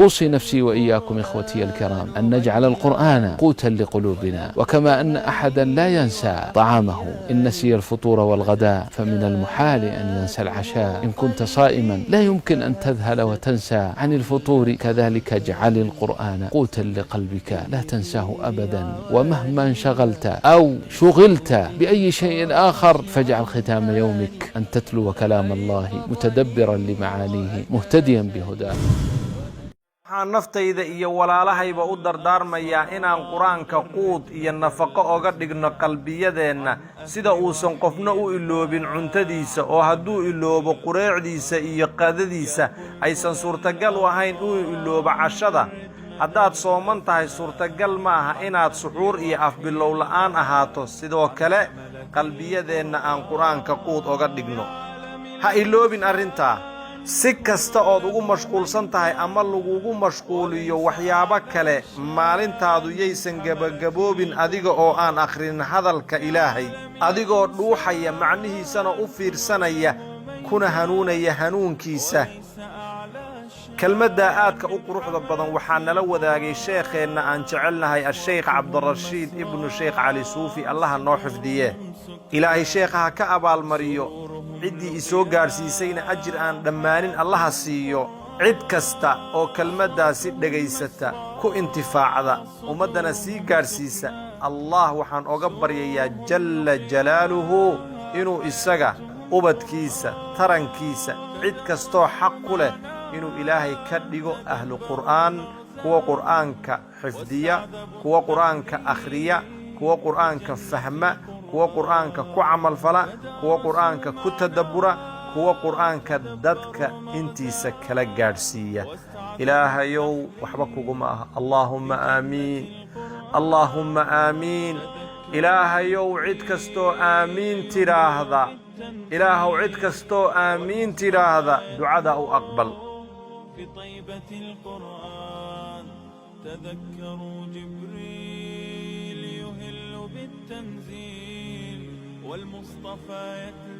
أوصي نفسي وإياكم إخوتي الكرام أن نجعل القرآن قوتا لقلوبنا، وكما أن أحدا لا ينسى طعامه إن نسي الفطور والغداء فمن المحال أن ينسى العشاء. إن كنت صائما لا يمكن أن تذهل وتنسى عن الفطور، كذلك اجعل القرآن قوتا لقلبك لا تنساه أبدا. ومهما انشغلت أو شغلت بأي شيء آخر فاجعل ختام يومك أن تتلو كلام الله متدبرا لمعانيه مهتديا بهداه. waxaan naftayda iyo walaalahayba u dardaarmayaa inaan qur-aanka quud iyo nafaqo oga dhigno qalbiyadeenna, sida uusan qofna u iloobin cuntadiisa, oo hadduu iloobo qureecdiisa iyo qadadiisa aysan suurtagal u ahayn uu iloobo cashada. haddaad sooman tahay suurtagal ma aha inaad suxuur iyo afbilow la'aan ahaato. sidoo kale qalbiyadeenna aan qur-aanka quud oga dhigno. ha iloobin arrintaa. si kasta ood ugu mashquulsan tahay ama lagugu mashquuliyo waxyaabo kale, maalintaadu yaysan gebagaboobin adiga oo aan akhrin hadalka ilaahay, adigoo dhuuxaya macnihiisana u fiirsanaya kuna hanuunaya hanuunkiisa. kelmadda aadka u quruxda badan waxaa nala wadaagay sheekheenna aan jecelnahay asheykh cabdirashiid ibnu sheekh cali suufi, allaha noo xifdiye. ilaahay sheekha ha ka abaalmariyo, ciddii isoo gaadhsiisayna ajir aan dhammaanin allaha siiyo. cid kasta oo kelmaddaasi dhegaysata ku intifaacda ummaddana sii gaadhsiisa, allah waxaan oga baryayaa jalla jalaaluhu inuu isaga, ubadkiisa, tarankiisa, cid kastoo xaq ku leh inuu ilaahay ka dhigo ahlu qur'aan, kuwa qur'aanka xifdiya, kuwa qur'aanka akhriya, kuwa qur'aanka fahma, kuwa qur'aanka ku camalfala, kuwa qur'aanka ku tadabbura, kuwa qur'aanka dadka intiisa kala gaadhsiiya. ilaahayow waxba kuguma aha. allaahumma aamiin, allaahumma aamiin. ilaahayow cid kastoo aamiin tidhaahda, ilaahow cid kastoo aamiin tidhaahda ducada u aqbal. بطيبة القرآن تذكروا جبريل يهل بالتنزيل والمصطفى يتلو